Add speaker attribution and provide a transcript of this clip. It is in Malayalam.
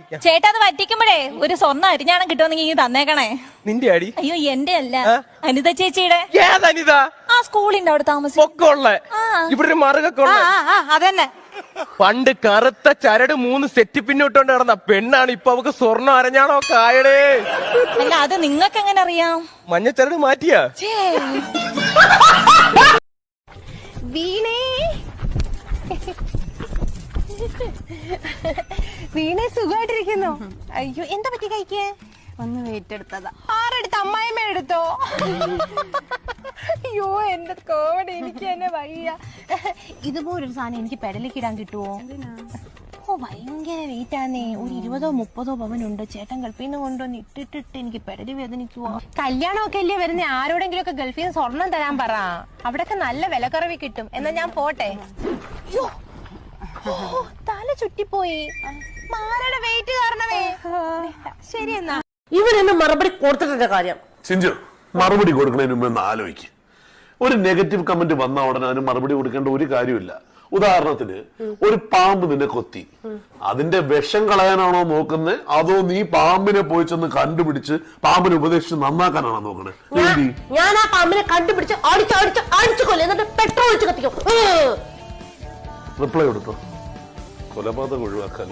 Speaker 1: ചേട്ടാ അത് പറ്റിക്കുമ്പോഴേ ഒരു സ്വർണ്ണ അരിഞ്ഞാണം കിട്ടുമെന്നെങ്കിൽ ഈ തന്നേക്കണേ.
Speaker 2: നിന്റെ അടി?
Speaker 1: അയ്യോ എന്റെ അല്ല, അനിത ചേച്ചിയുടെ.
Speaker 2: ഏതനിത?
Speaker 1: ആ സ്കൂളിന്റെ അവിടെ താമസിക്കും.
Speaker 2: ഇവിടെ ഒരു മറുകൊക്കെ
Speaker 1: അതന്നെ.
Speaker 2: പണ്ട് കറുത്ത ചരട് 3 സെറ്റ് പിന്നോട്ടോണ്ട് നടന്ന പെണ്ണാണ്, ഇപ്പൊ അവക്ക് സ്വർണ്ണം അരഞ്ഞാണോ കായടേ.
Speaker 1: അല്ല അത് നിങ്ങൾക്ക് എങ്ങനെ അറിയാം?
Speaker 2: മഞ്ഞ ചരട് മാറ്റിയാ?
Speaker 3: വീണേ വീണേ സുഖമായിട്ടിരിക്കുന്നു. അയ്യോ എന്താ പറ്റി കഴിക്കേ?
Speaker 1: ഒന്ന് വെയിറ്റ് എടുത്തതാ.
Speaker 3: ആരെടുത്ത്? അമ്മായിമ്മ എടുത്തോ? അയ്യോ എന്റെ കോമഡി, എനിക്ക് തന്നെ വയ്യ. ഇതുപോലൊരു സാധനം എനിക്ക് പെടലേക്ക് ഇടാൻ കിട്ടുവോ? ഓ ഭയങ്കര വെയിറ്റ് ആന്നേ. ഒരു 20-30 പവനുണ്ട്. ചേട്ടൻ ഗൾഫിൽ നിന്ന് കൊണ്ടുവന്ന് ഇട്ടിട്ടിട്ട് എനിക്ക് പെടലി വേദനിക്കുവോ. കല്യാണമൊക്കെ അല്ലേ വരുന്നേ, ആരോടെങ്കിലും ഒക്കെ ഗൾഫിൽ നിന്ന് സ്വർണം തരാൻ പറ. അവിടെയൊക്കെ നല്ല വിലക്കുറവിൽ കിട്ടും. എന്നാ ഞാൻ പോട്ടെ. അയ്യോ തല ചുറ്റിപ്പോയി. മാരയുടെ വെയിറ്റ് കാരണമേ. ശരി എന്നാ.
Speaker 4: ഇവരെന്നെ മറുപടി കൊടുത്തിട്ടിന്റെ കാര്യം
Speaker 5: ചിഞ്ചു, മറുപടി കൊടുക്കുന്നതിന് മുമ്പ് ഒന്ന് ആലോചിക്ക്. ഒരു നെഗറ്റീവ് കമന്റ് വന്ന ഉടനെ അതിന് മറുപടി കൊടുക്കേണ്ട ഒരു കാര്യമില്ല. ഉദാഹരണത്തിന് ഒരു പാമ്പ് നിന്നെ കൊത്തി, അതിന്റെ വിഷം കളയാനാണോ നോക്കുന്നത്, അതോ നീ പാമ്പിനെ പോയി ചെന്ന് കണ്ടുപിടിച്ച് പാമ്പിനെ ഉപദേശിച്ച് നന്നാക്കാനാണോ നോക്കണേ?
Speaker 4: ഞാൻ ആ പാമ്പിനെ കണ്ടുപിടിച്ച് അടിച്ചു കൊല്ലും, എന്നിട്ട് പെട്രോൾ ഒഴിച്ച് കത്തിക്കും.
Speaker 5: റിപ്ലൈ കൊടുത്തോ? കൊലപാതകം ഒഴിവാക്കാല.